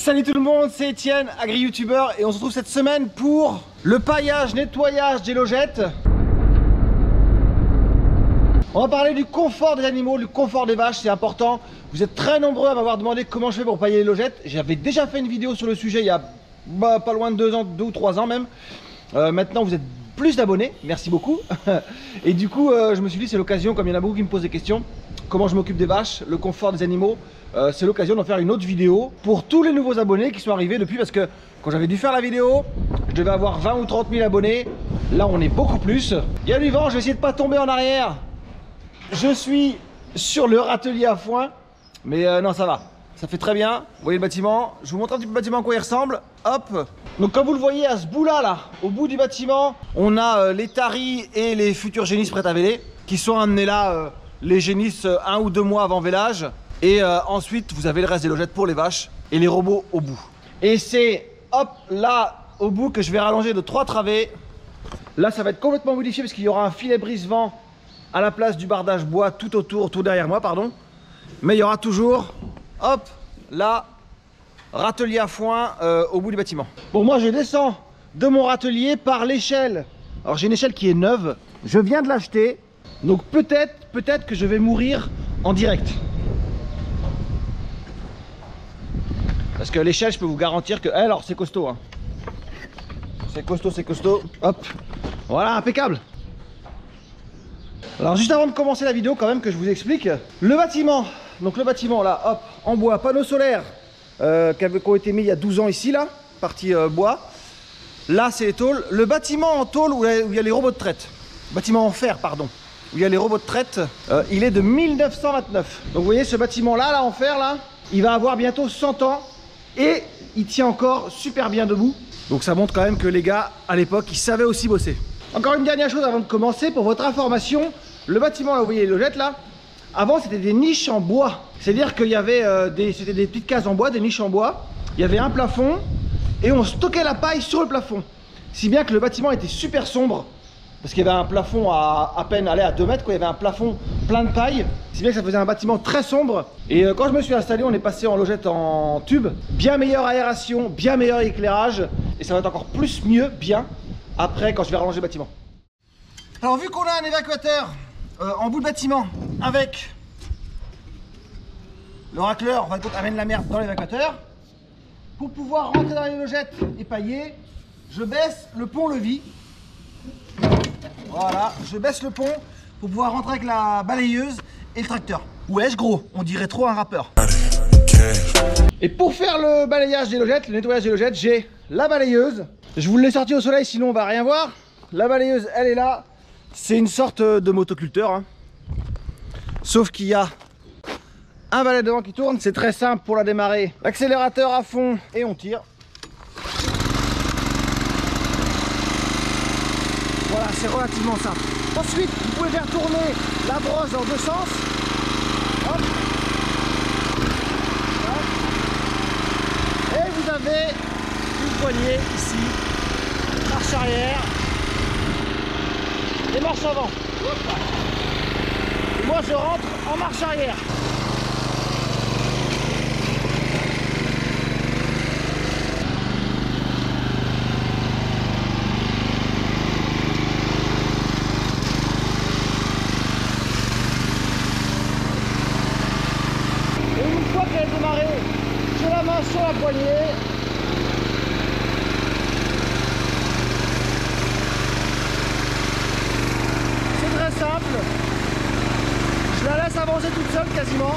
Salut tout le monde, c'est Etienne, agri-youtubeur, et on se retrouve cette semaine pour le paillage, nettoyage des logettes. On va parler du confort des animaux, du confort des vaches, c'est important. Vous êtes très nombreux à m'avoir demandé comment je fais pour pailler les logettes. J'avais déjà fait une vidéo sur le sujet il y a pas loin de 2 ans, 2 ou 3 ans même. Maintenant vous êtes plus d'abonnés, merci beaucoup. Et du coup je me suis dit c'est l'occasion, comme il y en a beaucoup qui me posent des questions, comment je m'occupe des vaches, le confort des animaux. C'est l'occasion d'en faire une autre vidéo pour tous les nouveaux abonnés qui sont arrivés depuis, parce que quand j'avais dû faire la vidéo, je devais avoir 20 ou 30 000 abonnés. Là on est beaucoup plus. Il y a du vent, je vais essayer de pas tomber en arrière. Je suis sur le râtelier à foin, mais non ça va, ça fait très bien. Vous voyez le bâtiment, je vous montre un petit peu le bâtiment à quoi il ressemble. Hop. Donc comme vous le voyez à ce bout là, au bout du bâtiment, on a les taris et les futurs génisses prêts à véler qui sont amenés là, les génisses 1 ou 2 mois avant vélage. Et ensuite vous avez le reste des logettes pour les vaches et les robots au bout. Et c'est hop là au bout que je vais rallonger de 3 travées. Là ça va être complètement modifié parce qu'il y aura un filet brise-vent à la place du bardage bois tout autour, tout derrière moi pardon. Mais il y aura toujours hop là râtelier à foin au bout du bâtiment. Bon, moi je descends de mon râtelier par l'échelle. Alors j'ai une échelle qui est neuve, je viens de l'acheter. Donc peut-être que je vais mourir en direct. Parce que l'échelle, je peux vous garantir que... Alors, c'est costaud, hein. C'est costaud, c'est costaud. Hop. Voilà, impeccable. Alors, juste avant de commencer la vidéo, quand même, que je vous explique. Le bâtiment. Donc, le bâtiment, là, hop, en bois. Panneaux solaires qui ont été mis il y a 12 ans ici, là. Partie bois. Là, c'est les tôles. Le bâtiment en tôle où il y a les robots de traite. Bâtiment en fer, pardon. Où il y a les robots de traite. Il est de 1929. Donc, vous voyez, ce bâtiment-là, là, en fer, là, il va avoir bientôt 100 ans. Et il tient encore super bien debout. Donc ça montre quand même que les gars à l'époque ils savaient aussi bosser. Encore une dernière chose avant de commencer, pour votre information, le bâtiment là vous voyez les logettes là, avant c'était des niches en bois. C'est à dire qu'il y avait c'était des petites cases en bois, des niches en bois. Il y avait un plafond et on stockait la paille sur le plafond. Si bien que le bâtiment était super sombre. Parce qu'il y avait un plafond à peine allé à 2 mètres, quoi. Il y avait un plafond plein de paille. Si bien que ça faisait un bâtiment très sombre. Et quand je me suis installé, on est passé en logette en tube. Bien meilleure aération, bien meilleur éclairage. Et ça va être encore plus mieux, bien, après quand je vais rallonger le bâtiment. Alors vu qu'on a un évacuateur en bout de bâtiment avec le racleur, on amène la merde dans l'évacuateur. Pour pouvoir rentrer dans les logettes et pailler, je baisse le pont-levis. Voilà, je baisse le pont pour pouvoir rentrer avec la balayeuse et le tracteur. Wesh gros, on dirait trop un rappeur. Et pour faire le balayage des logettes, le nettoyage des logettes, j'ai la balayeuse. Je vous l'ai sortie au soleil, sinon on va rien voir. La balayeuse, elle est là. C'est une sorte de motoculteur, hein. Sauf qu'il y a un balai devant qui tourne. C'est très simple pour la démarrer. L'accélérateur à fond et on tire. Voilà, c'est relativement simple. Ensuite, vous pouvez faire tourner la brosse dans 2 sens. Hop. Hop. Et vous avez une poignée ici. Marche arrière. Et marche avant. Hop. Et moi, je rentre en marche arrière. J'ai la main sur la poignée. C'est très simple. Je la laisse avancer toute seule quasiment.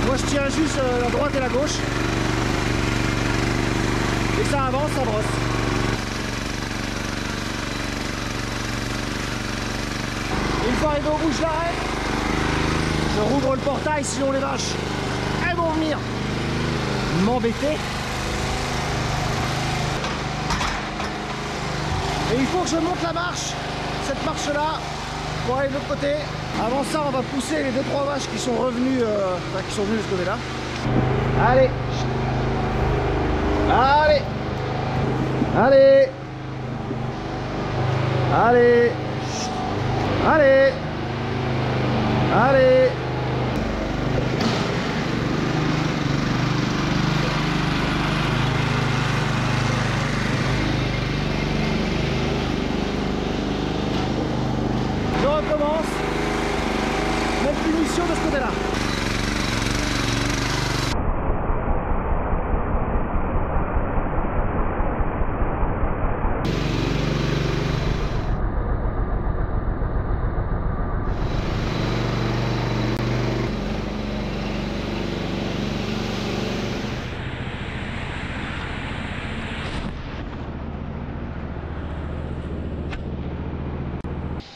Moi je tiens juste la droite et la gauche. Et ça avance, ça brosse. Une fois arrivé au bout, je l'arrête. Je rouvre le portail, sinon les vaches elles vont venir m'embêter. Et il faut que je monte la marche, cette marche là, pour aller de l'autre côté. Avant ça, on va pousser les 2-3 vaches qui sont revenues, qui sont venues de ce côté là. Allez. Allez. Allez. Allez. Allez. Allez.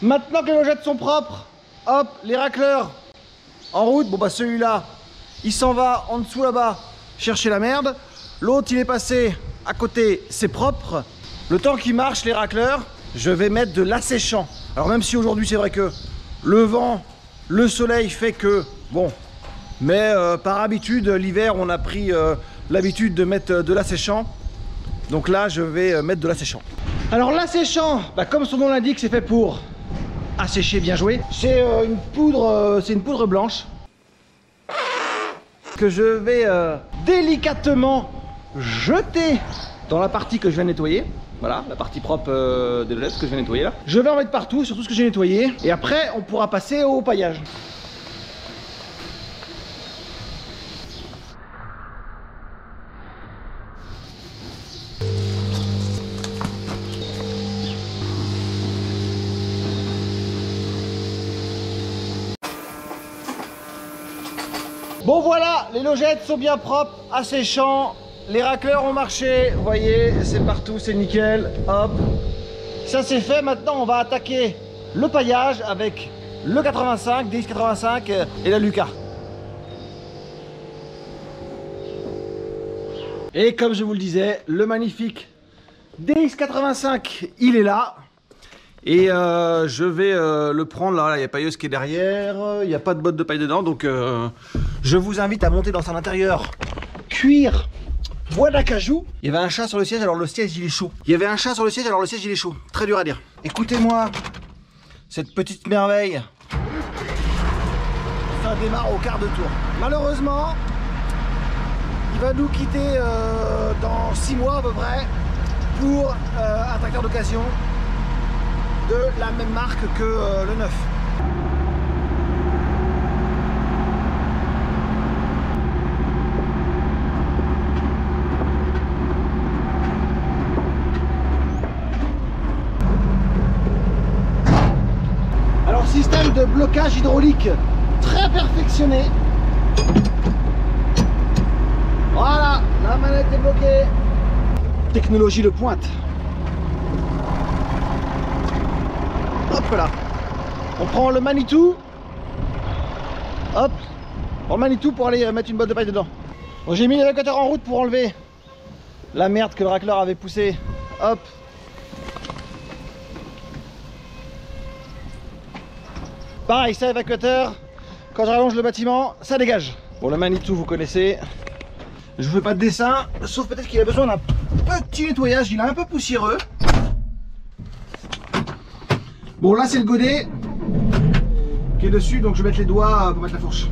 Maintenant que les logettes sont propres, hop, les racleurs en route. Bon bah celui-là, il s'en va en dessous là-bas chercher la merde. L'autre, il est passé à côté, c'est propre. Le temps qu'il marche, les racleurs, je vais mettre de l'asséchant. Alors même si aujourd'hui c'est vrai que le vent, le soleil fait que, bon, mais par habitude, l'hiver, on a pris l'habitude de mettre de l'asséchant. Donc là, je vais mettre de l'asséchant. Alors l'asséchant, bah, comme son nom l'indique, c'est fait pour assécher, bien joué. C'est une poudre blanche que je vais délicatement jeter dans la partie que je viens de nettoyer. Voilà, la partie propre des logettes que je viens de nettoyer là. Je vais en mettre partout sur tout ce que j'ai nettoyé. Et après, on pourra passer au paillage. Bon voilà, les logettes sont bien propres, asséchants. Les racleurs ont marché, vous voyez, c'est partout, c'est nickel, hop. Ça c'est fait, maintenant on va attaquer le paillage avec le 85, DX85 et la Lucas. Et comme je vous le disais, le magnifique DX85, il est là. Et je vais le prendre, là, il y a pailleuse qui est derrière, il n'y a pas de botte de paille dedans, donc je vous invite à monter dans un intérieur cuir bois d'acajou. Il y avait un chat sur le siège, alors le siège il est chaud. Il y avait un chat sur le siège, alors le siège il est chaud. Très dur à dire. Écoutez-moi, cette petite merveille. Ça démarre au quart de tour. Malheureusement, il va nous quitter dans 6 mois à peu près pour un tracteur d'occasion de la même marque que le neuf. Alors système de blocage hydraulique très perfectionné. Voilà, la manette est bloquée. Technologie de pointe. Hop là. On prend le Manitou. Hop. On prend le Manitou pour aller mettre une botte de paille dedans. Bon, j'ai mis l'évacuateur en route pour enlever la merde que le racleur avait poussé. Hop. Pareil, ça évacuateur. Quand je rallonge le bâtiment, ça dégage. Bon, le Manitou, vous connaissez. Je ne fais pas de dessin, sauf peut-être qu'il a besoin d'un petit nettoyage. Il est un peu poussiéreux. Bon, là c'est le godet qui est dessus, donc je vais mettre les doigts pour mettre la fourche.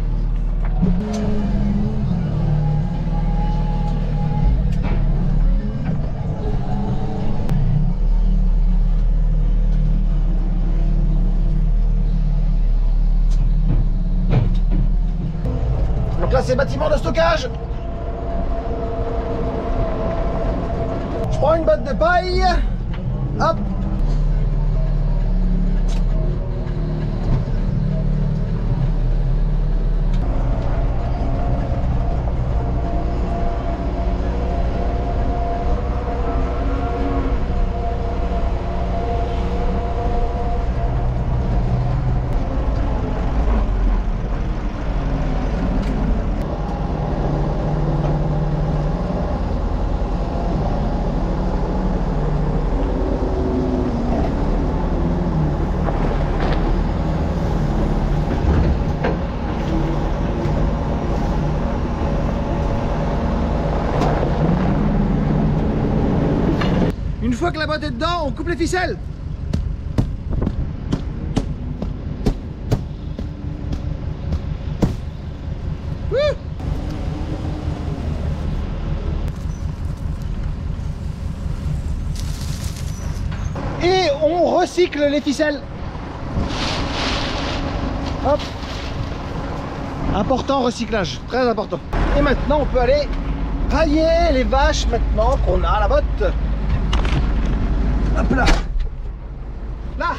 Donc là c'est bâtiment de stockage. Je prends une botte de paille. Hop. Une fois que la botte est dedans, on coupe les ficelles. Wouh! Et on recycle les ficelles. Hop. Important recyclage, très important. Et maintenant on peut aller pailler les vaches maintenant qu'on a la botte. Hop là. Là.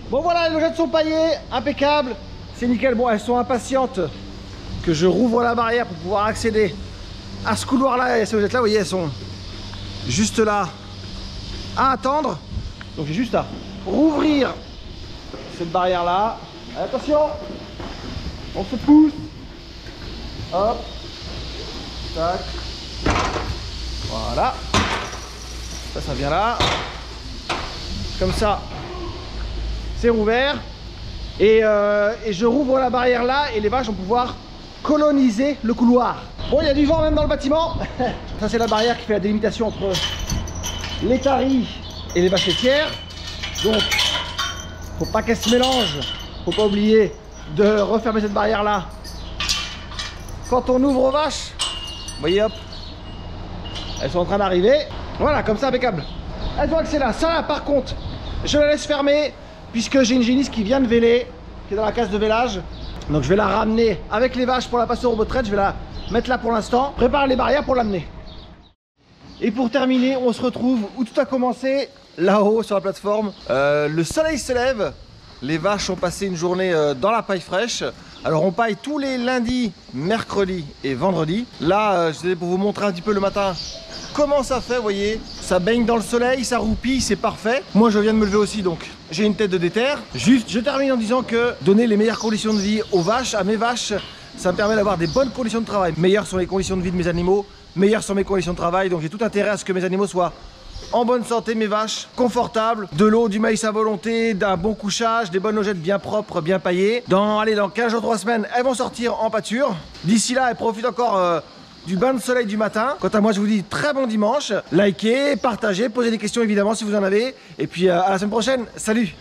Bon voilà, les logettes sont paillées, impeccables, c'est nickel. Bon, elles sont impatientes que je rouvre la barrière pour pouvoir accéder à ce couloir-là. Et ces logettes-là, vous voyez, elles sont juste là à attendre. Donc j'ai juste à rouvrir cette barrière-là. Attention, on se pousse. Hop, tac, voilà. Ça vient là. Comme ça, c'est rouvert. Et je rouvre la barrière là et les vaches vont pouvoir coloniser le couloir. Bon, il y a du vent même dans le bâtiment. Ça, c'est la barrière qui fait la délimitation entre les taris et les vaches laitières. Donc, faut pas qu'elles se mélangent. Faut pas oublier de refermer cette barrière là quand on ouvre aux vaches. Vous voyez, hop, elles sont en train d'arriver. Voilà, comme ça, impeccable. Elles ont accès là. Ça là, par contre, je la laisse fermer puisque j'ai une génisse qui vient de véler, qui est dans la case de vélage. Donc je vais la ramener avec les vaches pour la passer au robot de traite. Je vais la mettre là pour l'instant. Prépare les barrières pour l'amener. Et pour terminer, on se retrouve où tout a commencé, là-haut sur la plateforme. Le soleil se lève. Les vaches ont passé une journée dans la paille fraîche. Alors on paille tous les lundis, mercredis et vendredis. Là, je vais pour vous montrer un petit peu le matin comment ça fait, vous voyez. Ça baigne dans le soleil, ça roupille, c'est parfait. Moi, je viens de me lever aussi, donc j'ai une tête de déter. Juste, je termine en disant que donner les meilleures conditions de vie aux vaches, à mes vaches, ça me permet d'avoir des bonnes conditions de travail. Meilleures sont les conditions de vie de mes animaux, meilleures sont mes conditions de travail. Donc j'ai tout intérêt à ce que mes animaux soient en bonne santé, mes vaches, confortables, de l'eau, du maïs à volonté, d'un bon couchage, des bonnes logettes bien propres, bien paillées. Dans 15 jours, 3 semaines, elles vont sortir en pâture. D'ici là, elles profitent encore du bain de soleil du matin. Quant à moi, je vous dis très bon dimanche. Likez, partagez, posez des questions évidemment si vous en avez. Et puis à la semaine prochaine. Salut!